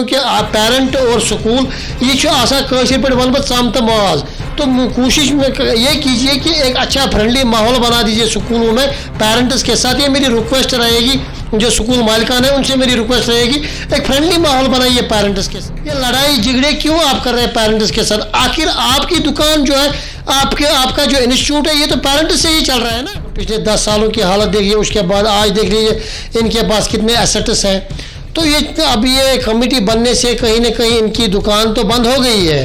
कि पेरेंट और स्कूल ये आसान कशर पे वन बम तो माज तो कोशिश में ये कीजिए कि एक अच्छा फ्रेंडली माहौल बना दीजिए स्कूलों में पेरेंट्स के साथ। ये मेरी रिक्वेस्ट रहेगी, जो स्कूल मालिकान है उनसे मेरी रिक्वेस्ट रहेगी, एक फ्रेंडली माहौल बनाइए पेरेंट्स के साथ। ये लड़ाई झगड़े क्यों आप कर रहे हैं पेरेंट्स के साथ? आखिर आपकी दुकान जो है, आपका जो इंस्टीट्यूट है, ये तो पेरेंट्स से ही चल रहा है ना। पिछले 10 सालों की हालत देखिए, उसके बाद आज देख लीजिए इनके पास कितने एसेट्स हैं। तो ये अब ये कमेटी बनने से कहीं ना कहीं इनकी दुकान तो बंद हो गई है,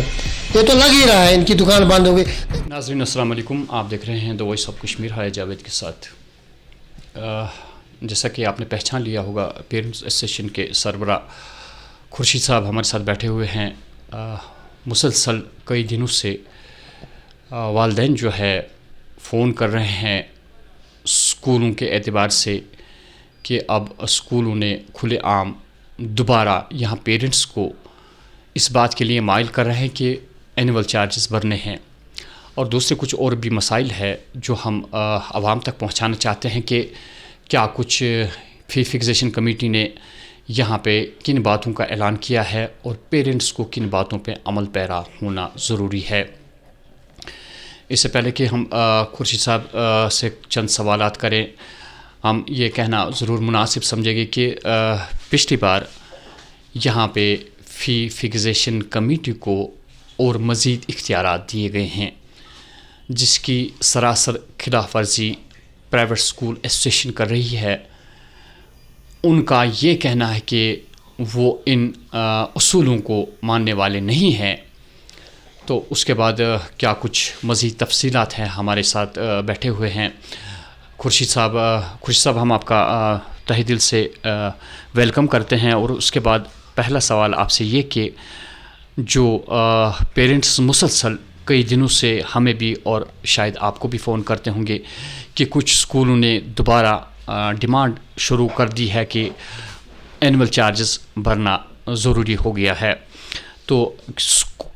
ये तो लग ही रहा है इनकी दुकान बंद हो गई। नाज़रीन अस्सलाम वालेकुम, आप देख रहे हैं द वॉइस ऑफ कश्मीर हाय जावेद के साथ। जैसा कि आपने पहचान लिया होगा, पेरेंट्स एसोसिएशन के सरबरा खुर्शीद साहब हमारे साथ बैठे हुए हैं। मुसलसल कई दिनों से वालिदैन जो है फ़ोन कर रहे हैं स्कूलों के एतबार से कि अब स्कूलों ने खुले आम दोबारा यहाँ पेरेंट्स को इस बात के लिए माइल कर रहे हैं कि एनुअल चार्जेस भरने हैं, और दूसरे कुछ और भी मसाइल है जो हम आवाम तक पहुँचाना चाहते हैं कि क्या कुछ फ़ी फिक्सेशन कमेटी ने यहाँ पे किन बातों का ऐलान किया है और पेरेंट्स को किन बातों पे अमल पैरा होना ज़रूरी है। इससे पहले कि हम खुर्शीद साहब से चंद सवालात करें, हम ये कहना ज़रूर मुनासिब समझेंगे कि पिछली बार यहाँ पे फ़ी फिक्सेशन कमेटी को और मज़ीद इख्तियारात दिए गए हैं, जिसकी सरासर खिलाफ वर्जी प्राइवेट स्कूल एसोसिएशन कर रही है। उनका ये कहना है कि वो इन उसूलों को मानने वाले नहीं हैं। तो उसके बाद क्या कुछ मज़ीद तफसीलात हैं, हमारे साथ बैठे हुए हैं खुर्शीद साहब, हम आपका तहे दिल से वेलकम करते हैं। और उसके बाद पहला सवाल आपसे ये कि जो पेरेंट्स मुसलसल कई दिनों से हमें भी और शायद आपको भी फ़ोन करते होंगे कि कुछ स्कूलों ने दोबारा डिमांड शुरू कर दी है कि एनुअल चार्जेस भरना ज़रूरी हो गया है। तो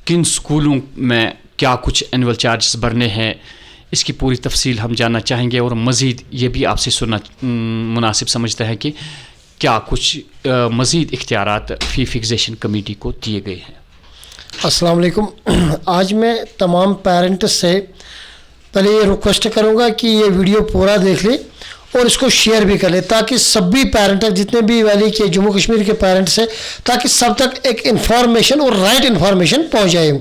किन स्कूलों में क्या कुछ एनुअल चार्जेस भरने हैं, इसकी पूरी तफसील हम जानना चाहेंगे। और मज़ीद ये भी आपसे सुनना मुनासिब समझता है कि क्या कुछ मज़ीद इख्तियारात फ़ी फिक्सेशन कमेटी को दिए गए हैं। अस्सलाम वालेकुम। आज मैं तमाम पेरेंट्स से पहले ये रिक्वेस्ट करूँगा कि ये वीडियो पूरा देख लें और इसको शेयर भी कर लें, ताकि सभी पेरेंट जितने भी वैली के जम्मू कश्मीर के पेरेंट्स हैं, ताकि सब तक एक इन्फॉर्मेशन और राइट इन्फॉर्मेशन पहुँच जाए।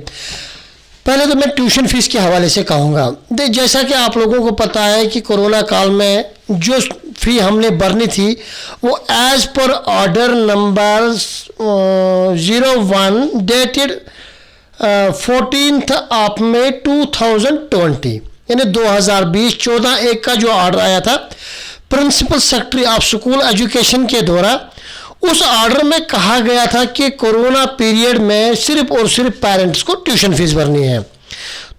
पहले तो मैं ट्यूशन फ़ीस के हवाले से कहूँगा। जैसा कि आप लोगों को पता है कि कोरोना काल में जो फ़ी हमने भरनी थी वो as per order number 01 dated 14 मई 2020 यानी 2020 14/1 का जो ऑर्डर आया था principal secretary of school education के द्वारा, उस ऑर्डर में कहा गया था कि कोरोना पीरियड में सिर्फ और सिर्फ पेरेंट्स को ट्यूशन फीस भरनी है।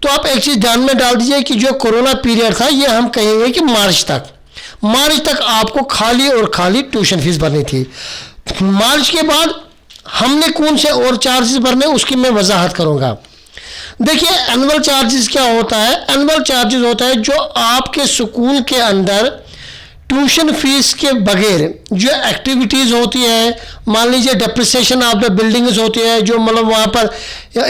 तो आप एक चीज़ ध्यान में डाल दीजिए कि जो कोरोना पीरियड था, ये हम कहेंगे कि मार्च तक आपको खाली और खाली ट्यूशन फीस भरनी थी। मार्च के बाद हमने कौन से और चार्जेस भरने, उसकी मैं वजाहत करूँगा। देखिए, एनुअल चार्जेस क्या होता है? एनुअल चार्जेस होता है जो आपके स्कूल के अंदर ट्यूशन फीस के बगैर जो एक्टिविटीज़ होती है, मान लीजिए डेप्रिसिएशन ऑफ द बिल्डिंग्स होती है, जो मतलब वहाँ पर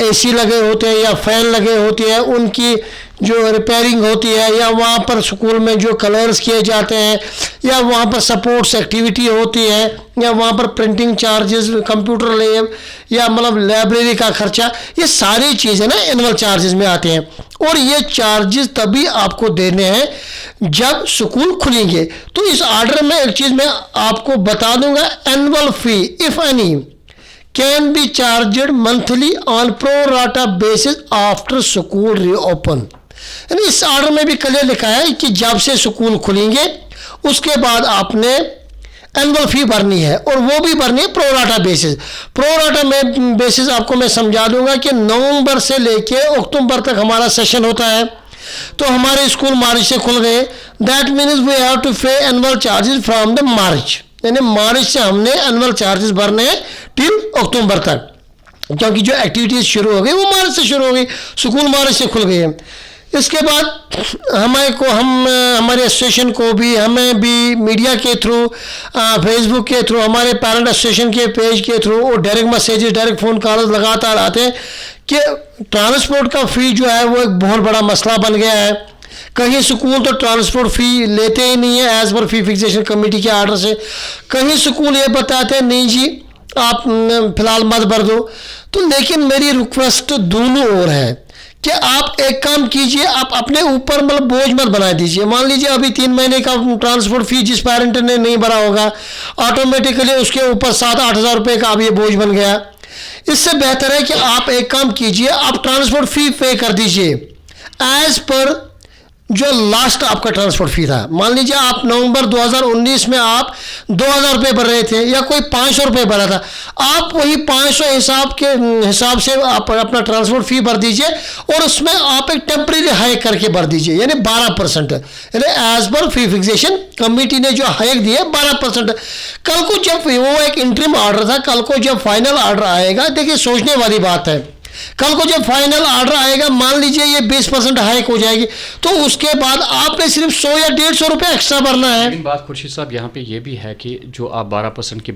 एसी लगे होते हैं या फैन लगे होते हैं, उनकी जो रिपेयरिंग होती है, या वहाँ पर स्कूल में जो कलर्स किए जाते हैं, या वहाँ पर सपोर्ट्स एक्टिविटी होती है, या वहाँ पर प्रिंटिंग चार्जेस, कंप्यूटर लैब, या मतलब लाइब्रेरी का खर्चा, ये सारी चीज़ें ना एनुअल चार्जेस में आते हैं। और ये चार्जेस तभी आपको देने हैं जब स्कूल खुलेंगे। तो इस ऑर्डर में एक चीज़ मैं आपको बता दूंगा, annual fee if any can be charged monthly on pro rata basis after school reopen. यानी इस ऑर्डर में भी क्लियर लिखा है कि जब से स्कूल खुलेंगे उसके बाद आपने एनुअल फी भरनी है, और वो भी भरनी है प्रोराटा बेसिस। प्रोराटा में बेसिस आपको मैं समझा दूंगा कि नवंबर से लेके अक्टूबर तक हमारा सेशन होता है। तो हमारे स्कूल मार्च से खुल गए, that means we have to pay annual charges from the March, यानी मार्च से हमने एनुअल चार्जेस भरने हैं टिल अक्टूबर तक, क्योंकि जो एक्टिविटीज़ शुरू हो गई वो मार्च से शुरू हो गई, स्कूल मार्च से खुल गए हैं। इसके बाद हमारे एसोसिएशन को भी, हमें भी मीडिया के थ्रू, फेसबुक के थ्रू, हमारे पेरेंट एसोसिएशन के पेज के थ्रू और direct messages, direct phone calls लगातार आते हैं कि ट्रांसपोर्ट का फ़ी जो है वो एक बहुत बड़ा मसला बन गया है। कहीं स्कूल तो ट्रांसपोर्ट फ़ी लेते ही नहीं है एज़ पर फी फिक्सेशन कमेटी के आर्डर से, कहीं स्कूल ये बताते हैं नहीं जी आप फ़िलहाल मत भर दो। तो लेकिन मेरी रिक्वेस्ट दोनों ओर है कि आप एक काम कीजिए, आप अपने ऊपर मतलब बोझ मत बना दीजिए। मान लीजिए अभी 3 महीने का ट्रांसपोर्ट फी जिस पेरेंट ने नहीं भरा होगा, ऑटोमेटिकली उसके ऊपर 7-8 हज़ार रुपये का अब ये बोझ बन गया। इससे बेहतर है कि आप एक काम कीजिए, आप ट्रांसपोर्ट फी पे कर दीजिए एज पर जो लास्ट आपका ट्रांसपोर्ट फी था। मान लीजिए आप नवंबर 2019 में आप 2000 रुपये भर रहे थे या कोई 500 रुपये भरा था, आप वही 500 हिसाब से आप अपना ट्रांसपोर्ट फी भर दीजिए और उसमें आप एक टेम्परेरी हाइक करके भर दीजिए, यानी 12%, यानी एज पर फी फिक्सेशन कमेटी ने जो हाइक दी है 12%। कल को जब वो एक इंटरिम ऑर्डर था, कल को जब फाइनल ऑर्डर आएगा, देखिए सोचने वाली बात है, कल को जब फाइनल ऑर्डर आएगा मान लीजिए ये 20% हाइक हो जाएगी, तो उसके बाद आपने सिर्फ 100 या 150 रुपये एक्स्ट्रा भरना है। लेकिन बात खुर्शीद साहब यहाँ पे ये भी है कि जो आप 12% की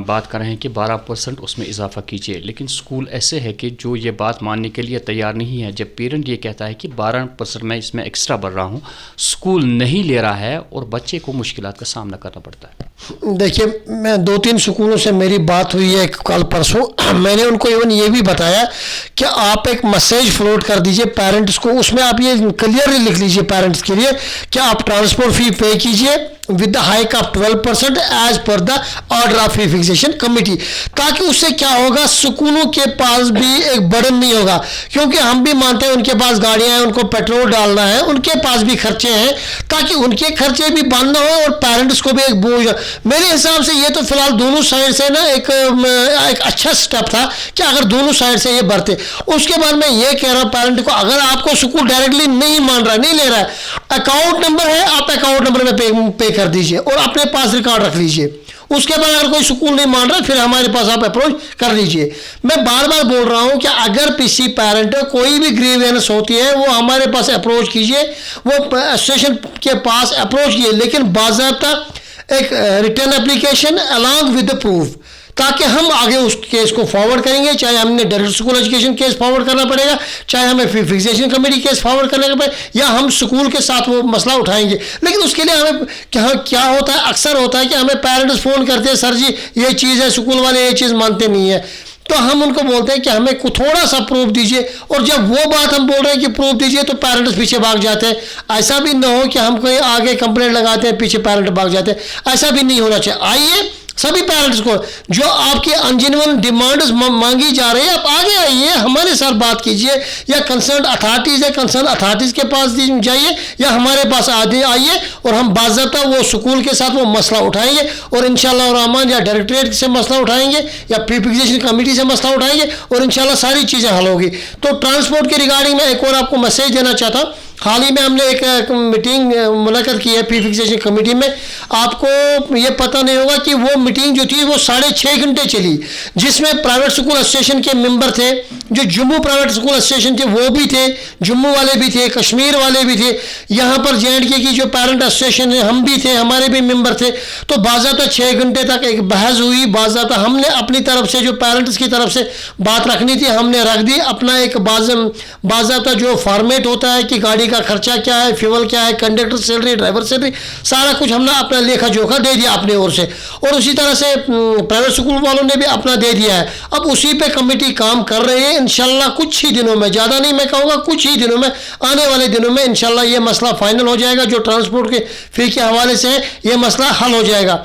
बात कर रहे हैं कि 12% उसमें इजाफा कीजिए, लेकिन स्कूल ऐसे है कि जो ये बात मानने के लिए तैयार नहीं है। जब पेरेंट ये कहता है कि 12% मैं इसमें एक्स्ट्रा भर रहा हूँ, स्कूल नहीं ले रहा है और बच्चे को मुश्किलात का सामना करना पड़ता है। देखिए मैं 2-3 स्कूलों से मेरी बात हुई है कल परसों, मैंने उनको इवन ये भी बताया कि आप एक मैसेज फ्लोट कर दीजिए पेरेंट्स को, उसमें आप ये क्लियरली लिख लीजिए पेरेंट्स के लिए कि आप ट्रांसपोर्ट फी पे कीजिए with the hike of 12% as per the order of fee fixation committee, ताकि उससे क्या होगा, स्कूलों के पास भी एक बर्डन नहीं होगा। क्योंकि हम भी मानते हैं उनके पास गाड़ियां हैं, उनको पेट्रोल डालना है, उनके पास भी खर्चे हैं, ताकि उनके खर्चे भी बंद ना हो और पेरेंट्स को भी एक बोझ। मेरे हिसाब से ये तो फिलहाल दोनों साइड से ना एक अच्छा स्टेप था कि अगर दोनों साइड से ये बढ़ते। उसके बाद मैं ये कह रहा हूँ पेरेंट को, अगर आपको स्कूल डायरेक्टली नहीं मान रहा, नहीं ले रहा है, अकाउंट नंबर है, आप अकाउंट नंबर में पे कर दीजिए और अपने पास रिकॉर्ड रख लीजिए। उसके बाद अगर कोई स्कूल नहीं मान रहा फिर हमारे पास आप अप्रोच कर लीजिए। मैं बार बार बोल रहा हूं कि अगर किसी पेरेंट को कोई भी ग्रीवेंस होती है वो हमारे पास अप्रोच कीजिए, वो एसोसिएशन के पास अप्रोच कीजिए, लेकिन बाज़ाब्ता एक return application along with the proof, ताकि हम आगे उस केस को फॉरवर्ड करेंगे। चाहे हमने direct school education case forward करना पड़ेगा, चाहे हमें फी फिक्सेशन कमेटी केस फॉरवर्ड करने का पड़ेगा, या हम स्कूल के साथ वो मसला उठाएंगे। लेकिन उसके लिए हमें क्या होता है, अक्सर होता है कि हमें पेरेंट्स फ़ोन करते हैं, सर जी ये चीज़ है, स्कूल वाले ये चीज़ मानते नहीं है, तो हम उनको बोलते हैं कि हमें थोड़ा सा प्रूफ दीजिए। और जब वो बात हम बोल रहे हैं कि प्रूफ दीजिए तो पेरेंट्स पीछे भाग जाते हैं। ऐसा भी ना हो कि हम कोई आगे कंप्लेंट लगाते हैं, पीछे पेरेंट भाग जाते हैं, ऐसा भी नहीं होना चाहिए। आइए सभी पेरेंट्स को जो आपकी अनजेन्युइन डिमांड्स मांगी जा रही है, आप आगे आइए, हमारे साथ बात कीजिए, या कंसर्न अथॉरिटीज़ है, कंसर्न अथॉरिटीज़ के पास जाइए, या हमारे पास आइए और हम बाज़ाब्ता वो स्कूल के साथ वो मसला उठाएंगे और इंशाल्लाह रहमान या डायरेक्टरेट से मसला उठाएंगे या फी फिक्सेशन कमेटी से मसला उठाएंगे और इंशाल्लाह सारी चीज़ें हल होगी। तो ट्रांसपोर्ट के रिगार्डिंग में एक और आपको मैसेज देना चाहता हूँ। हाल ही में हमने एक मीटिंग मुलाकात की है फी फिक्सेशन कमेटी में। आपको ये पता नहीं होगा कि वो मीटिंग जो थी वो 6.5 घंटे चली, जिसमें प्राइवेट स्कूल एसोसिएशन के मेंबर थे, जो जम्मू प्राइवेट स्कूल एसोसिएशन थे वो भी थे, जम्मू वाले भी थे, कश्मीर वाले भी थे, यहाँ पर JNK की जो पेरेंट एसोसिएशन है हम भी थे, हमारे भी मेंबर थे। तो बाज़ाब्ता 6 घंटे तक एक बहस हुई। बाज़ाब्ता हमने अपनी तरफ से जो पेरेंट्स की तरफ से बात रखनी थी हमने रख दी, अपना एक बाज़ाब्ता जो फॉर्मेट होता है कि गाड़ी का खर्चा क्या है, फ्यूल क्या है, कंडक्टर सैलरी, ड्राइवर सैलरी, सारा कुछ हमने अपना लेखा जोखा दे दिया अपने ओर से, और उसी तरह से प्राइवेट स्कूल वालों ने भी अपना दे दिया है। अब उसी पे कमेटी काम कर रही है। इंशाल्लाह कुछ ही दिनों में, ज़्यादा नहीं मैं कहूँगा, कुछ ही दिनों में, आने वाले दिनों में इंशाल्लाह ये मसला फाइनल हो जाएगा। जो ट्रांसपोर्ट के फी के हवाले से है ये मसला हल हो जाएगा।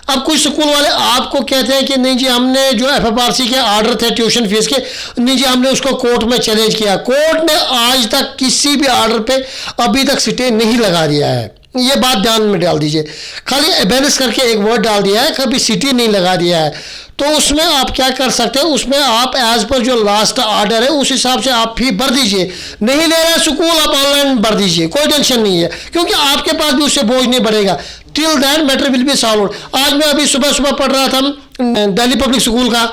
अब कुछ स्कूल वाले आपको कहते हैं कि नहीं जी हमने जो FFRC के आर्डर थे ट्यूशन फीस के, नहीं जी हमने उसको कोर्ट में चैलेंज किया। कोर्ट ने आज तक किसी भी आर्डर पे अभी तक स्टे नहीं लगा दिया है, ये बात ध्यान में डाल दीजिए। खाली अबेनेस करके एक वर्ड डाल दिया है, कभी सिटी नहीं लगा दिया है। तो उसमें आप क्या कर सकते हैं, उसमें आप एज पर जो लास्ट आर्डर है उस हिसाब से आप फी भर दीजिए। नहीं ले रहा स्कूल आप ऑनलाइन भर दीजिए, कोई टेंशन नहीं है, क्योंकि आपके पास भी उससे बोझ नहीं बढ़ेगा। Till that matter will be solve. आज मैं अभी सुबह पढ़ रहा था दिल्ली पब्लिक स्कूल का,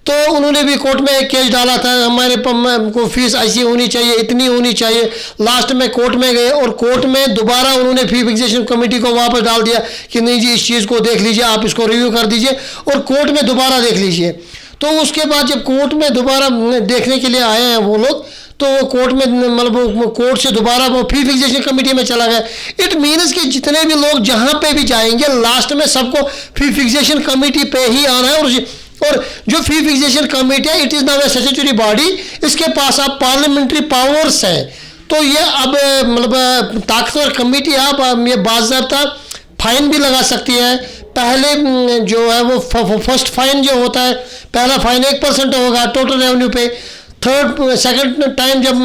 तो उन्होंने भी कोर्ट में एक केस डाला था, हमारे को फीस ऐसी होनी चाहिए, इतनी होनी चाहिए। लास्ट में कोर्ट में गए और कोर्ट में दोबारा उन्होंने फी फिक्सेशन कमेटी को वापस डाल दिया कि नहीं जी इस चीज़ को देख लीजिए, आप इसको रिव्यू कर दीजिए और कोर्ट में दोबारा देख लीजिए। तो उसके बाद जब कोर्ट में दोबारा देखने के लिए आए हैं वो लोग, तो वो कोर्ट में मतलब कोर्ट से दोबारा वो फी फिक्सेशन कमेटी में चला गया। इट मीन्स कि जितने भी लोग जहाँ पे भी जाएंगे लास्ट में सबको फी फिक्सेशन कमेटी पे ही आना है। और जो फी फिक्सेशन कमेटी है it is now A statutory body, इसके पास आप पार्लियामेंट्री पावर्स हैं। तो ये अब मतलब ताकतवर कमेटी आप ये बाज़ाब्ता फाइन भी लगा सकती है। पहले जो है वो फर्स्ट फाइन जो होता है, पहला फाइन 1% होगा टोटल रेवेन्यू पे। सेकंड टाइम जब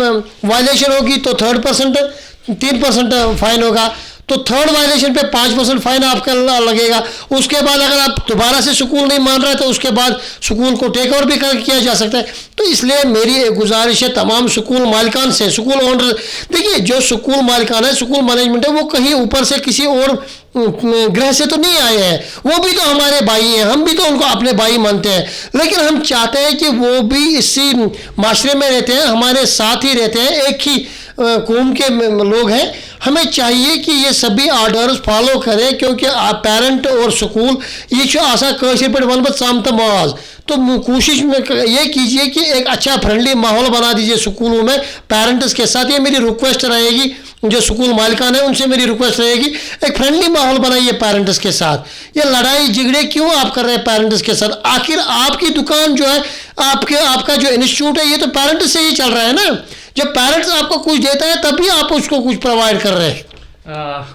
वायलेशन होगी तो 3% फाइन होगा। तो थर्ड वायलेशन पे 5% फाइन आपका लगेगा। उसके बाद अगर आप दोबारा से स्कूल नहीं मान रहे तो उसके बाद स्कूल को टेक ओवर भी किया जा सकता है। तो इसलिए मेरी एक गुजारिश है तमाम स्कूल मालिकान से, स्कूल ओनर, देखिए जो स्कूल मालिकान है, स्कूल मैनेजमेंट है, वो कहीं ऊपर से किसी और ग्रह से तो नहीं आए हैं, वो भी तो हमारे भाई हैं, हम भी तो उनको अपने भाई मानते हैं। लेकिन हम चाहते हैं कि वो भी इसी माशरे में रहते हैं, हमारे साथ ही रहते हैं, एक ही कौम के लोग हैं। हमें चाहिए कि ये सभी आर्डर्स फॉलो करें, क्योंकि पेरेंट और स्कूल ये जो आशा कशिर पर वन साम तमाज। तो कोशिश में ये कीजिए कि एक अच्छा फ्रेंडली माहौल बना दीजिए स्कूलों में पेरेंट्स के साथ। ये मेरी रिक्वेस्ट रहेगी, जो स्कूल मालिकान है उनसे मेरी रिक्वेस्ट रहेगी, एक फ्रेंडली माहौल बनाइए पेरेंट्स के साथ। ये लड़ाई झगड़े क्यों आप कर रहे हैं पेरेंट्स के साथ? आखिर आपकी दुकान जो है, आपका जो इंस्टीट्यूट है, ये तो पेरेंट्स से ही चल रहा है ना। जब पेरेंट्स आपको कुछ देता है तभी आप उसको कुछ प्रोवाइड कर रहे हैं।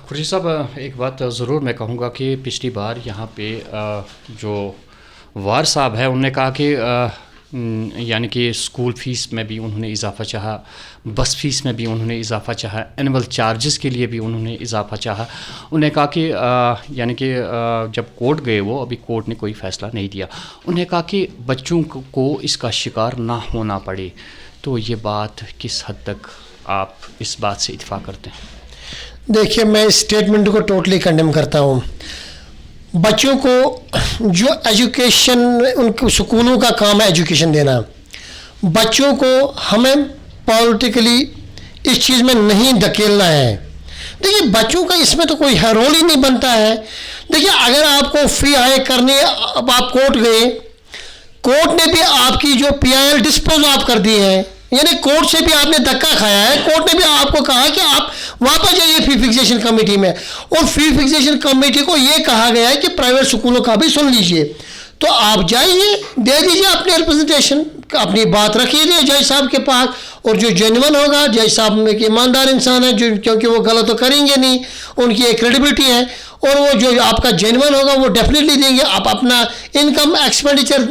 खुर्शीद साहब, एक बात ज़रूर मैं कहूँगा कि पिछली बार यहाँ पे जो वार साहब है उन्होंने कहा कि यानी कि स्कूल फ़ीस में भी उन्होंने इजाफ़ा चाहा, बस फ़ीस में भी उन्होंने इजाफ़ा चाहा, एनुअल चार्जेस के लिए भी उन्होंने इजाफ़ा चाहा। उन्होंने कहा कि यानी कि जब कोर्ट गए वो, अभी कोर्ट ने कोई फ़ैसला नहीं दिया, उन्होंने कहा कि बच्चों को इसका शिकार ना होना पड़े। तो ये बात किस हद तक आप इस बात से इत्तेफाक करते हैं? देखिए, मैं इस स्टेटमेंट को टोटली कंडेम करता हूँ। बच्चों को जो एजुकेशन, उनको स्कूलों का काम है एजुकेशन देना। बच्चों को हमें पॉलिटिकली इस चीज़ में नहीं धकेलना है। देखिए, बच्चों का इसमें तो कोई रोल ही नहीं बनता है। देखिए, अगर आपको फ़ी हाइक करनी है, अब आप कोर्ट गए, कोर्ट ने भी आपकी जो PIL डिस्पोज ऑफ कर दी है, यानी कोर्ट से भी आपने धक्का खाया है। कोर्ट ने भी आपको कहा कि आप वापस जाइए फी फिक्सेशन कमेटी में, और फी फिक्सेशन कमेटी को ये कहा गया है कि प्राइवेट स्कूलों का भी सुन लीजिए। तो आप जाइए, दे दीजिए अपने रिप्रेजेंटेशन, अपनी बात रखिए जज साहब के पास, और जो जेन्युइन होगा, जज साहब में एक ईमानदार इंसान है, जो क्योंकि वो गलत तो करेंगे नहीं, उनकी एक क्रेडिबिलिटी है, और वो जो आपका जेन्युइन होगा वो डेफिनेटली देंगे। आप अपना इनकम एक्सपेंडिचर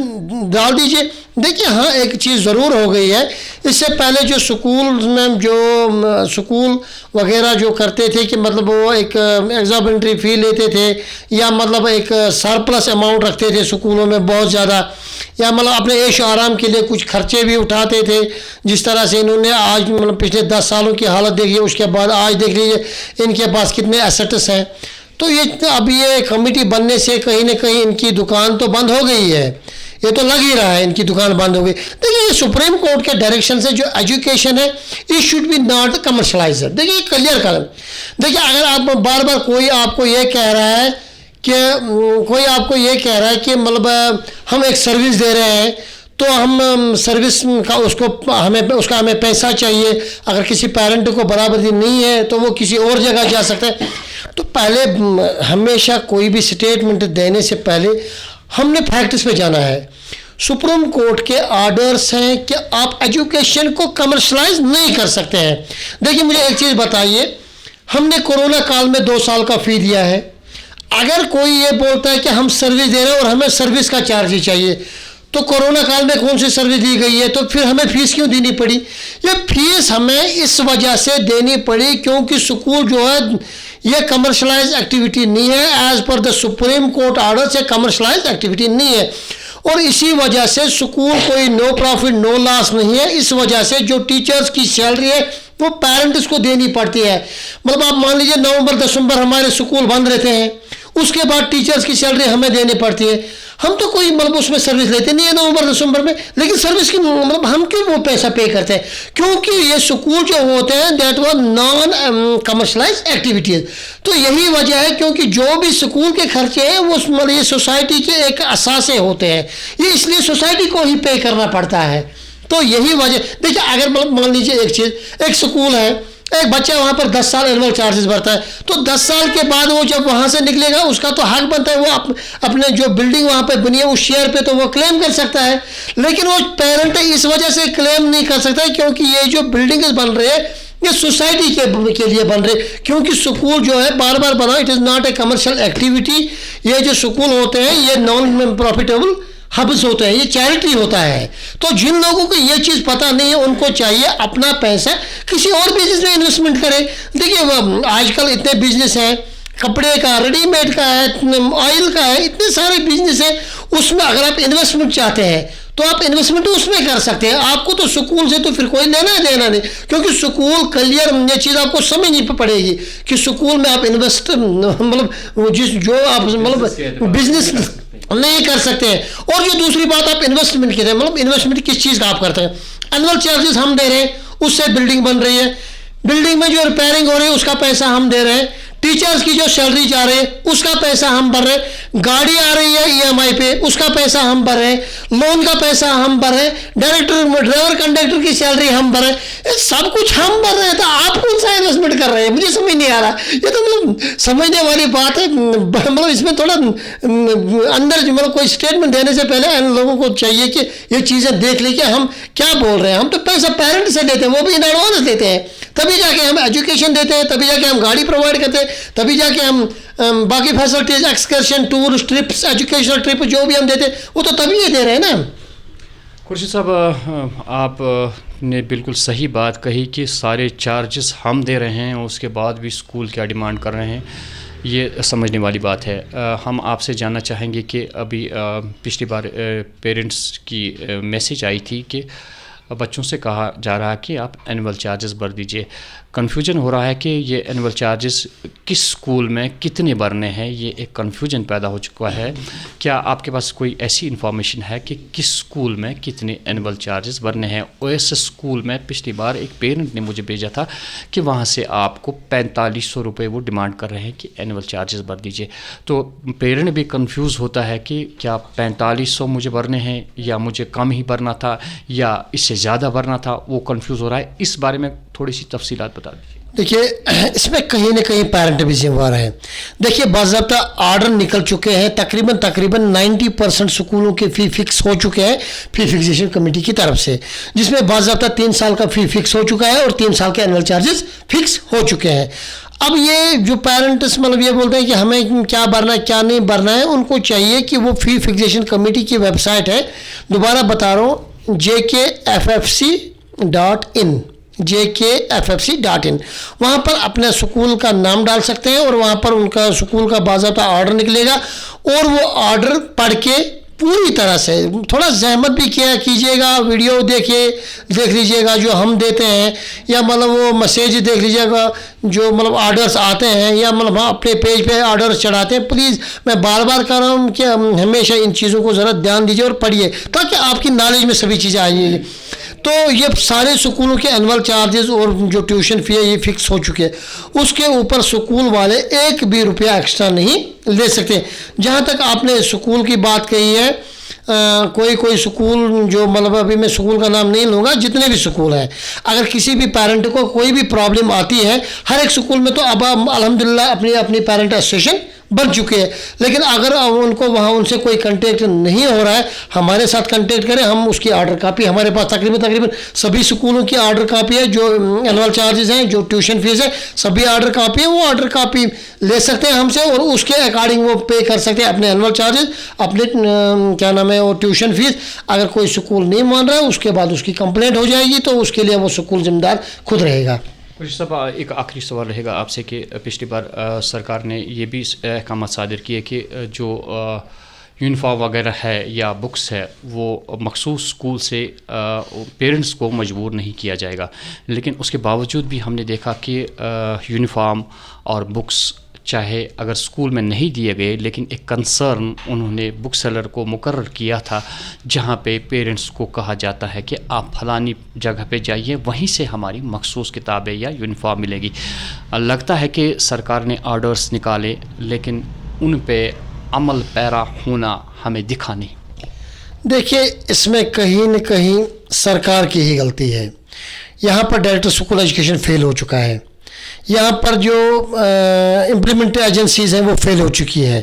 डाल दीजिए। देखिए, हाँ, एक चीज़ ज़रूर हो गई है, इससे पहले जो स्कूल में जो स्कूल वगैरह जो करते थे कि मतलब वो एक एग्जॉर्बिटेंट फ़ी लेते थे, या मतलब एक सरप्लस अमाउंट रखते थे स्कूलों में बहुत ज़्यादा, या मतलब अपने ऐश आराम के लिए कुछ खर्चे भी उठाते थे। जिस तरह से इन्होंने आज मतलब पिछले 10 सालों की हालत देखिए, उसके बाद आज देख लीजिए इनके पास कितने एसेट्स हैं। तो ये अब ये कमेटी बनने से कहीं ना कहीं इनकी दुकान तो बंद हो गई है, ये तो लग ही रहा है इनकी दुकान बंद हो गई। देखिए, सुप्रीम कोर्ट के डायरेक्शन से जो एजुकेशन है, it should be not commercialise. देखिए, क्लियर कर, देखिए अगर आप बार बार कोई आपको ये कह रहा है कि मतलब हम एक सर्विस दे रहे हैं, तो हम सर्विस का उसका हमें पैसा चाहिए। अगर किसी पेरेंट को बराबरी नहीं है तो वो किसी और जगह जा सकता है। तो पहले हमेशा कोई भी स्टेटमेंट देने से पहले हमने फैक्ट्स पे जाना है। सुप्रीम कोर्ट के ऑर्डर्स हैं कि आप एजुकेशन को कमर्शलाइज नहीं कर सकते हैं। देखिए, मुझे एक चीज़ बताइए, हमने कोरोना काल में 2 साल का फ़ी दिया है। अगर कोई ये बोलता है कि हम सर्विस दे रहे हैं और हमें सर्विस का चार्ज ही चाहिए, तो कोरोना काल में कौन सी सर्विस दी गई है? तो फिर हमें फीस क्यों देनी पड़ी? ये फीस हमें इस वजह से देनी पड़ी क्योंकि स्कूल जो है ये कमर्शलाइज एक्टिविटी नहीं है। As per the Supreme Court order से कमर्शलाइज एक्टिविटी नहीं है, और इसी वजह से स्कूल कोई नो प्रॉफिट नो लॉस नहीं है। इस वजह से जो टीचर्स की सैलरी है वो पेरेंट्स को देनी पड़ती है। मतलब आप मान लीजिए नवंबर दिसंबर हमारे स्कूल बंद रहते हैं, उसके बाद टीचर्स की सैलरी हमें देनी पड़ती है। हम तो कोई मतलब उसमें सर्विस लेते नहीं है नवंबर दिसंबर में, लेकिन सर्विस की मतलब हम क्यों वो पैसा पे करते हैं? क्योंकि ये स्कूल जो होते हैं that was non commercialise activities. तो यही वजह है, क्योंकि जो भी स्कूल के खर्चे हैं वो मतलब ये सोसाइटी के एक असासे होते हैं, ये इसलिए सोसाइटी को ही पे करना पड़ता है। तो यही वजह, देखिए अगर मान लीजिए एक चीज़, एक स्कूल है, एक बच्चा वहाँ पर 10 साल एनुअल चार्जेस भरता है, तो 10 साल के बाद वो जब वहाँ से निकलेगा उसका तो हक बनता है, वो अपने जो बिल्डिंग वहाँ पे बनी है उस शेयर पे तो वो क्लेम कर सकता है। लेकिन वो पेरेंट इस वजह से क्लेम नहीं कर सकता है क्योंकि ये जो बिल्डिंग बन रही है ये सोसाइटी के लिए बन रहे, क्योंकि स्कूल जो है बार बार बना, it is not a commercial activity. ये जो स्कूल होते हैं ये नॉन प्रॉफिटेबल हब्स होते हैं, ये चैरिटी होता है। तो जिन लोगों को ये चीज़ पता नहीं है उनको चाहिए अपना पैसा किसी और बिजनेस में इन्वेस्टमेंट करें। देखिए आजकल इतने बिजनेस हैं, कपड़े का, रेडीमेड का है, ऑयल का है, इतने सारे बिजनेस हैं, उसमें अगर आप इन्वेस्टमेंट चाहते हैं तो आप इन्वेस्टमेंट उसमें कर सकते हैं। आपको तो स्कूल से तो फिर कोई लेना देना नहीं, क्योंकि स्कूल क्लियर ये चीज़ आपको समझनी पड़ेगी कि स्कूल में आप इन्वेस्ट मतलब जो आप मतलब बिजनेस नहीं कर सकते हैं। और जो दूसरी बात आप इन्वेस्टमेंट की, मतलब इन्वेस्टमेंट किस चीज़ का आप करते हैं? एनुअल चार्जेस हम दे रहे हैं, उससे बिल्डिंग बन रही है, बिल्डिंग में जो रिपेयरिंग हो रही है उसका पैसा हम दे रहे हैं, टीचर्स की जो सैलरी जा रही है उसका पैसा हम भर रहे हैं, गाड़ी आ रही है ईएमआई पे उसका पैसा हम भर रहे हैं, लोन का पैसा हम भर रहे हैं, ड्राइवर कंडक्टर की सैलरी हम भर रहे हैं, सब कुछ हम भर रहे हैं। तो आप कौन सा इन्वेस्टमेंट कर रहे हैं? मुझे समझ नहीं आ रहा। ये तो मतलब समझने वाली बात है, मतलब इसमें थोड़ा अंदर मतलब कोई स्टेटमेंट देने से पहले इन लोगों को चाहिए कि ये चीज़ें देख ली कि हम क्या बोल रहे हैं। हम तो पैसा पेरेंट से लेते हैं, वो भी इन एडवांस देते हैं, तभी जाके हम एजुकेशन देते हैं, तभी जाके हम गाड़ी प्रोवाइड करते हैं, तभी जाके हम बाकी facilities, excursion, tour, trips, educational trip जो भी हम देते हैं वो तो तभी ये दे रहे हैं ना। खुर्शीद साहब, आप ने बिल्कुल सही बात कही कि सारे चार्जेस हम दे रहे हैं और उसके बाद भी स्कूल क्या डिमांड कर रहे हैं, ये समझने वाली बात है। हम आपसे जानना चाहेंगे कि अभी पिछली बार पेरेंट्स की मैसेज आई थी कि बच्चों से कहा जा रहा है कि आप एनुअल चार्जेस भर दीजिए। कन्फ्यूजन हो रहा है कि ये एनुअल चार्जेस किस स्कूल में कितने भरने हैं, ये एक कन्फ्यूजन पैदा हो चुका है। क्या आपके पास कोई ऐसी इन्फॉर्मेशन है कि किस स्कूल में कितने एनुअल चार्जेस भरने हैं? ओएसएस स्कूल में पिछली बार एक पेरेंट ने मुझे भेजा था कि वहाँ से आपको 4500 रुपये वो डिमांड कर रहे हैं कि एनुअल चार्जेस भर दीजिए। तो पेरेंट भी कन्फ्यूज़ होता है कि क्या 4500 मुझे भरने हैं या मुझे कम ही भरना था या इससे ज़्यादा भरना था, वो कन्फ्यूज़ हो रहा है। इस बारे में थोड़ी सी तफसीलात बता दीजिए। देखिए इसमें कहीं ना कहीं पेरेंट भी जिम्मेवार है। देखिए बाज़ाब्ता ऑर्डर निकल चुके हैं, तकरीबन 90% स्कूलों के फ़ी फिक्स हो चुके हैं फ़ी फिक्सेशन कमेटी की तरफ से, जिसमें बाज़ाब्ता 3 साल का फ़ी फिक्स हो चुका है और 3 साल के एनुअल चार्जेस फिक्स हो चुके हैं। अब ये जो पेरेंट्स मतलब ये बोलते हैं कि हमें क्या भरना है क्या नहीं भरना है, उनको चाहिए कि वो फ़ी फिक्सेशन कमेटी की वेबसाइट है, दोबारा बता रहा हूँ, jkffc.in, वहाँ पर अपने स्कूल का नाम डाल सकते हैं और वहाँ पर उनका स्कूल का बाज़ाब्ता ऑर्डर निकलेगा और वो ऑर्डर पढ़ के पूरी तरह से थोड़ा जहमत भी किया कीजिएगा, वीडियो देख लीजिएगा जो हम देते हैं, या मतलब वो मैसेज देख लीजिएगा जो मतलब ऑर्डर्स आते हैं, या मतलब हम अपने पेज पे ऑर्डर चढ़ाते हैं। प्लीज़ मैं बार बार कह रहा हूँ कि हमेशा इन चीज़ों को ज़रा ध्यान दीजिए और पढ़िए ताकि आपकी नॉलेज में सभी चीज़ें आएंगी। तो ये सारे स्कूलों के एनुअल चार्जेस और जो ट्यूशन फ़ी है ये फिक्स हो चुके हैं, उसके ऊपर स्कूल वाले एक भी रुपया एक्स्ट्रा नहीं ले सकते। जहाँ तक आपने स्कूल की बात कही है, कोई स्कूल जो मतलब अभी मैं स्कूल का नाम नहीं लूँगा, जितने भी स्कूल हैं, अगर किसी भी पेरेंट को कोई भी प्रॉब्लम आती है, हर एक स्कूल में तो अब अल्हम्दुलिल्लाह अपनी पेरेंट एसोसिएशन बन चुके हैं, लेकिन अगर उनको वहाँ उनसे कोई कांटेक्ट नहीं हो रहा है, हमारे साथ कांटेक्ट करें, हम उसकी ऑर्डर कापी हमारे पास तकरीबन सभी स्कूलों की ऑर्डर कापी है, जो एनुअल चार्जेस हैं, जो ट्यूशन फीस है, सभी ऑर्डर कापी है, वो ऑर्डर कापी ले सकते हैं हमसे और उसके अकॉर्डिंग वो पे कर सकते हैं अपने एनुअल चार्जेस, अपने क्या नाम है वो ट्यूशन फीस। अगर कोई स्कूल नहीं मान रहा है उसके बाद उसकी कंप्लेंट हो जाएगी, तो उसके लिए वो स्कूल जिम्मेदार खुद रहेगा। सब एक आखिरी सवाल रहेगा आपसे कि पिछली बार सरकार ने ये भी अहकाम सादिर किए कि जो यूनिफॉर्म वगैरह है या बुक्स है वो मखसूस स्कूल से पेरेंट्स को मजबूर नहीं किया जाएगा, लेकिन उसके बावजूद भी हमने देखा कि यूनिफॉर्म और बुक्स चाहे अगर स्कूल में नहीं दिए गए, लेकिन एक कंसर्न उन्होंने बुक सेलर को मुकर्रर किया था, जहाँ पे पेरेंट्स को कहा जाता है कि आप फलानी जगह पे जाइए, वहीं से हमारी मखसूस किताबें या यूनिफॉर्म मिलेगी। लगता है कि सरकार ने ऑर्डर्स निकाले, लेकिन उन पे अमल पैरा होना हमें दिखा नहीं। देखिए, इसमें कहीं न कहीं सरकार की ही गलती है। यहाँ पर डायरेक्टर स्कूल एजुकेशन फेल हो चुका है। यहाँ पर जो इम्प्लीमेंट एजेंसीज़ हैं वो फेल हो चुकी है।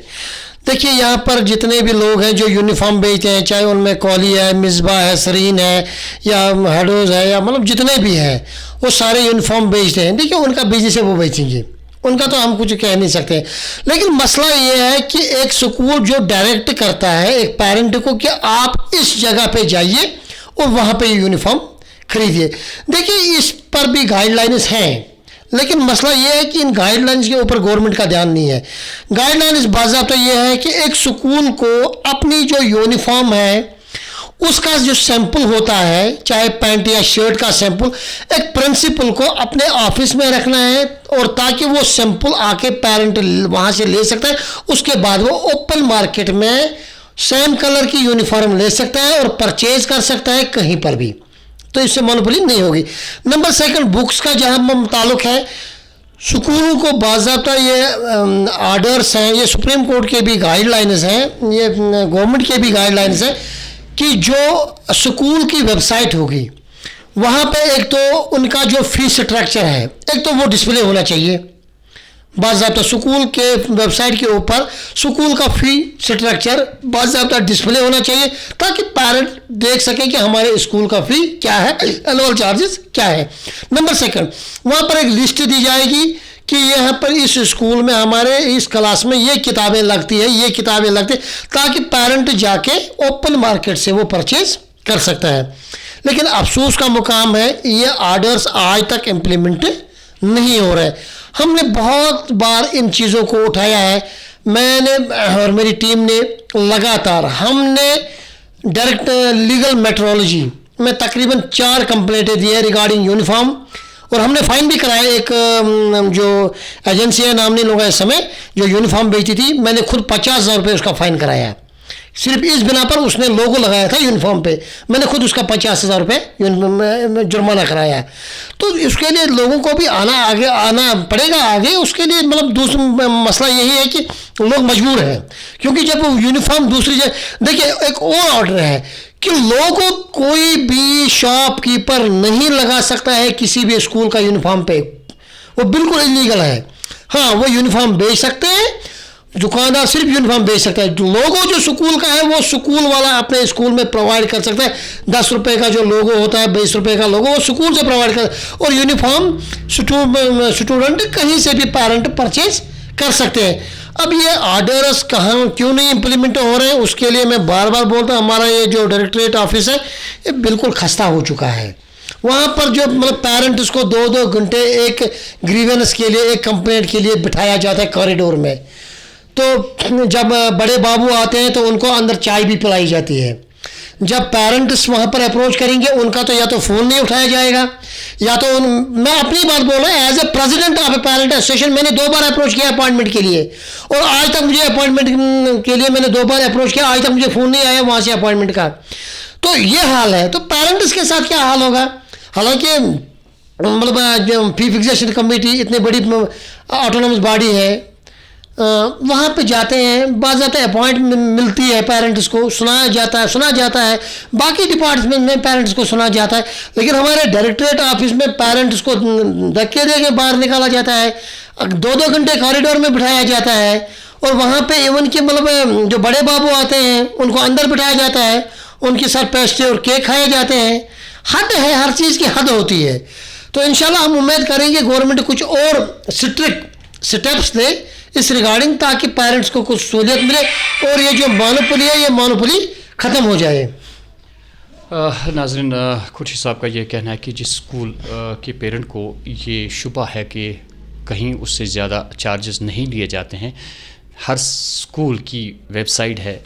देखिए, यहाँ पर जितने भी लोग हैं जो यूनिफॉर्म बेचते हैं, चाहे उनमें कॉली है, मिसबा है, सरीन है या हडोज है, या मतलब जितने भी हैं वो सारे यूनिफॉर्म बेचते हैं। देखिए, उनका बिजनेस है, वो बेचेंगे, उनका तो हम कुछ कह नहीं सकते। लेकिन मसला ये है कि एक स्कूल जो डायरेक्ट करता है एक पेरेंट को कि आप इस जगह पे जाइए और वहाँ पे यूनिफॉर्म खरीदिए। देखिए, इस पर भी गाइडलाइंस हैं, लेकिन मसला ये है कि इन गाइडलाइंस के ऊपर गवर्नमेंट का ध्यान नहीं है। गाइडलाइंस बाज़ाब्ता ये है कि एक स्कूल को अपनी जो यूनिफॉर्म है उसका जो सैंपल होता है, चाहे पैंट या शर्ट का सैंपल, एक प्रिंसिपल को अपने ऑफिस में रखना है, और ताकि वो सैंपल आके पेरेंट वहाँ से ले सकता है। उसके बाद वो ओपन मार्केट में सेम कलर की यूनिफॉर्म ले सकता है और परचेज कर सकता है कहीं पर भी, तो इससे मोनोपोली नहीं होगी। नंबर सेकंड, बुक्स का जहाँ ताल्लुक है, स्कूलों को बाज़ाब्ता ये आर्डर्स हैं, ये सुप्रीम कोर्ट के भी गाइडलाइंस हैं, ये गवर्नमेंट के भी गाइडलाइंस हैं कि जो स्कूल की वेबसाइट होगी वहाँ पे एक तो उनका जो फीस स्ट्रक्चर है, एक तो वो डिस्प्ले होना चाहिए बाज़ाब्ता। स्कूल के वेबसाइट के ऊपर स्कूल का फी स्ट्रक्चर बाज़ाब्ता डिस्प्ले होना चाहिए, ताकि पेरेंट देख सके कि हमारे स्कूल का फी क्या है, एनुअल चार्जेस क्या है। नंबर सेकंड, वहाँ पर एक लिस्ट दी जाएगी कि यहाँ पर इस स्कूल में हमारे इस क्लास में ये किताबें लगती है, ये किताबें लगती है, ताकि पेरेंट जाके ओपन मार्केट से वो परचेज कर सकता है। लेकिन अफसोस का मुकाम है, ये आर्डर्स आज तक इम्प्लीमेंट नहीं हो रहे। हमने बहुत बार इन चीज़ों को उठाया है, मैंने और मेरी टीम ने लगातार, हमने डायरेक्ट लीगल मेट्रोलॉजी में तकरीबन 4 कंप्लेंटें दी है रिगार्डिंग यूनिफॉर्म, और हमने फ़ाइन भी कराया। एक जो एजेंसी है, नाम नहीं लूँगा इस समय, जो यूनिफॉर्म बेचती थी, मैंने खुद 50,000 रुपये उसका फ़ाइन कराया, सिर्फ इस बिना पर उसने लोगो लगाया था यूनिफॉर्म पे, मैंने खुद उसका 50,000 रुपये जुर्माना कराया। तो इसके लिए लोगों को भी आना पड़ेगा आगे। उसके लिए मतलब दूसरा मसला यही है कि लोग मजबूर हैं, क्योंकि जब यूनिफॉर्म दूसरी जगह, देखिए एक और ऑर्डर है कि लोगों, कोई भी शॉपकीपर नहीं लगा सकता है किसी भी स्कूल का यूनिफॉर्म पे, वो बिल्कुल इलीगल है। हाँ, वो यूनिफॉर्म बेच सकते हैं, दुकानदार सिर्फ यूनिफॉर्म बेच सकता है। लोगो जो स्कूल का है वो स्कूल वाला अपने स्कूल में प्रोवाइड कर सकता है। 10 रुपये का जो लोगो होता है, 20 रुपये का लोगो, वो स्कूल से प्रोवाइड कर, और यूनिफॉर्म स्टूडेंट कहीं से भी पेरेंट परचेज कर सकते हैं। अब ये आर्डर्स कहाँ क्यों नहीं इम्प्लीमेंट हो रहे हैं, उसके लिए मैं बार बार बोलता हूँ, हमारा ये जो डायरेक्टरेट ऑफिस है ये बिल्कुल खस्ता हो चुका है। वहाँ पर जो मतलब पेरेंट्स को 2-2 घंटे एक ग्रीवेंस के लिए, एक कंप्लेंट के लिए बिठाया जाता है कॉरिडोर में, तो जब बड़े बाबू आते हैं तो उनको अंदर चाय भी पिलाई जाती है। जब पेरेंट्स वहाँ पर अप्रोच करेंगे, उनका तो या तो फ़ोन नहीं उठाया जाएगा, या तो मैं अपनी बात बोल रहा हूँ, as a president of a parent association मैंने 2 बार अप्रोच किया अपॉइंटमेंट के लिए, और आज तक मुझे अपॉइंटमेंट के लिए मैंने 2 बार अप्रोच किया, आज तक मुझे फ़ोन नहीं आया वहाँ से अपॉइंटमेंट का। तो ये हाल है, तो पेरेंट्स के साथ क्या हाल होगा। हालांकि मतलब फी फिक्सेशन कमेटी इतनी बड़ी ऑटोनोमस बॉडी है, वहाँ पे जाते हैं, बाज़ाब्ता अपॉइंटमेंट मिलती है, पेरेंट्स को सुना जाता है, बाकी डिपार्टमेंट में पेरेंट्स को सुना जाता है, लेकिन हमारे डायरेक्टरेट ऑफिस में पेरेंट्स को धक्के दे के बाहर निकाला जाता है, 2-2 घंटे कॉरिडोर में बिठाया जाता है, और वहाँ पे इवन के मतलब जो बड़े बाबू आते हैं उनको अंदर बिठाया जाता है, उनके साथ पेस्ट्री और केक खाए जाते हैं। हद है, हर चीज़ की हद होती है। तो इंशाल्लाह हम उम्मीद करेंगे गवर्नमेंट कुछ और स्ट्रिक्ट स्टेप्स ले इस रिगार्डिंग, ताकि पेरेंट्स को कुछ सहूलियत मिले और ये जो मोनोपोली है ये मोनोपोली ख़त्म हो जाए। नाज़रीन, खुर्शी साहब का ये कहना है कि जिस स्कूल के पेरेंट को ये शुबा है कि कहीं उससे ज़्यादा चार्जेस नहीं लिए जाते हैं, हर स्कूल की वेबसाइट है,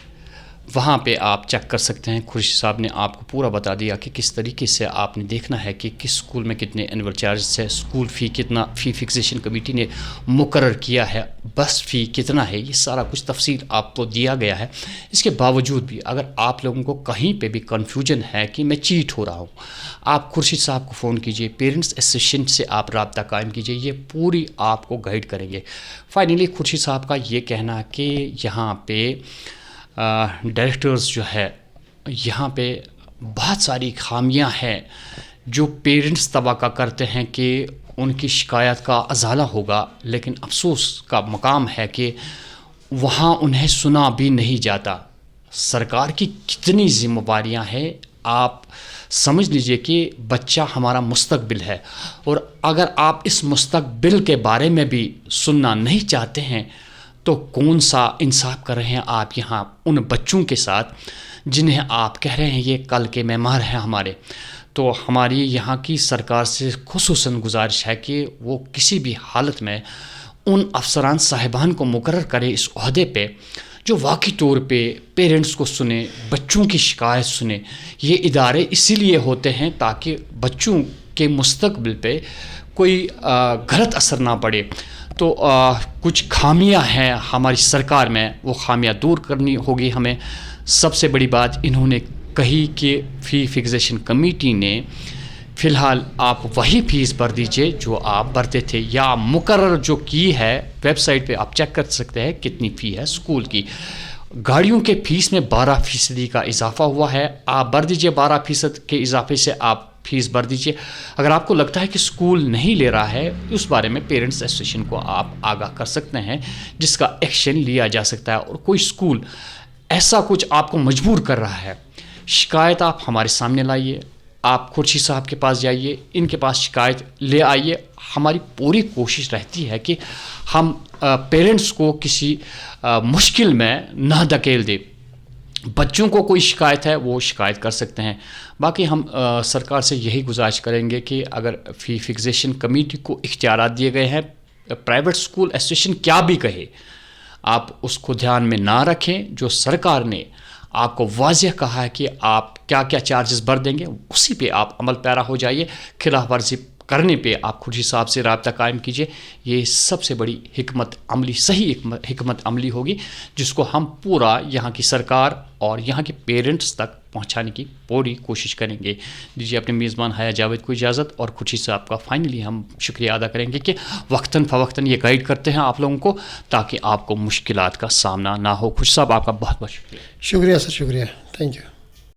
वहाँ पे आप चेक कर सकते हैं। खुर्शी साहब ने आपको पूरा बता दिया कि किस तरीके से आपने देखना है कि किस स्कूल में कितने एनुअल चार्जेस है, स्कूल फ़ी कितना, फ़ी फिक्सेशन कमेटी ने मुकर्रर किया है, बस फ़ी कितना है, ये सारा कुछ तफसील आपको दिया गया है। इसके बावजूद भी अगर आप लोगों को कहीं पे भी कन्फ्यूजन है कि मैं चीट हो रहा हूँ, आप खुर्शीद साहब को फ़ोन कीजिए, पेरेंट्स एसोसिएशन से आप रब्ता कायम कीजिए, ये पूरी आपको गाइड करेंगे। फाइनली खुर्शीद साहब का ये कहना है कि यहाँ पे डायरेक्टर्स जो है, यहाँ पे बहुत सारी खामियां हैं जो पेरेंट्स तवक्को करते हैं कि उनकी शिकायत का अजाला होगा, लेकिन अफसोस का मकाम है कि वहाँ उन्हें सुना भी नहीं जाता। सरकार की कितनी जिम्मेवारियां हैं, आप समझ लीजिए कि बच्चा हमारा मुस्तकबिल है, और अगर आप इस मुस्तकबिल के बारे में भी सुनना नहीं चाहते हैं तो कौन सा इंसाफ कर रहे हैं आप यहाँ उन बच्चों के साथ जिन्हें आप कह रहे हैं ये कल के मेहमान हैं हमारे। तो हमारी यहाँ की सरकार से खुसूसन गुजारिश है कि वो किसी भी हालत में उन अफसरान साहिबान को मुकर्रर करे इस ओहदे पे जो वाकई तौर पे पेरेंट्स को सुने, बच्चों की शिकायत सुने। ये इदारे इसीलिए होते हैं ताकि बच्चों के मुस्तकबिल पे कोई गलत असर ना पड़े। तो कुछ खामियां हैं हमारी सरकार में, वो खामियां दूर करनी होगी हमें। सबसे बड़ी बात इन्होंने कही कि फ़ी फिक्सेशन कमेटी ने फ़िलहाल आप वही फ़ीस भर दीजिए जो आप भरते थे, या मुकर्रर जो की है, वेबसाइट पे आप चेक कर सकते हैं कितनी फ़ी है स्कूल की। गाड़ियों के फ़ीस में 12% का इजाफा हुआ है, आप भर दीजिए 12% के इजाफे से आप फ़ीस भर दीजिए। अगर आपको लगता है कि स्कूल नहीं ले रहा है, उस बारे में पेरेंट्स एसोसिएशन को आप आगाह कर सकते हैं, जिसका एक्शन लिया जा सकता है। और कोई स्कूल ऐसा कुछ आपको मजबूर कर रहा है, शिकायत आप हमारे सामने लाइए, आप खुर्शीद साहब के पास जाइए, इनके पास शिकायत ले आइए। हमारी पूरी कोशिश रहती है कि हम पेरेंट्स को किसी मुश्किल में ना धकेल दे। बच्चों को कोई शिकायत है वो शिकायत कर सकते हैं। बाकी हम सरकार से यही गुजारिश करेंगे कि अगर फ़ी फिक्सेशन कमेटी को इख्तियारात दिए गए हैं, प्राइवेट स्कूल एसोसिएशन क्या भी कहे, आप उसको ध्यान में ना रखें। जो सरकार ने आपको वाज़ेह कहा है कि आप क्या क्या चार्जेस भर देंगे, उसी पे आप अमल पैरा हो जाइए। खिलाफ वर्जी करने पे आप खुर्शीद साहब से रब्ता कायम कीजिए। ये सबसे बड़ी हिकमत अमली, सही हिकमत अमली होगी, जिसको हम पूरा यहाँ की सरकार और यहाँ के पेरेंट्स तक पहुँचाने की पूरी कोशिश करेंगे। दीजिए अपने मेज़बान हया जावेद को इजाज़त, और खुर्शीद साहब का फाइनली हम शुक्रिया अदा करेंगे कि वक्तन फ़वक्तन ये गाइड करते हैं आप लोगों को, ताकि आपको मुश्किलात का सामना ना हो। खुर्शीद साहब आपका बहुत बहुत शुक्रिया। शुक्रिया सर, शुक्रिया, थैंक यू।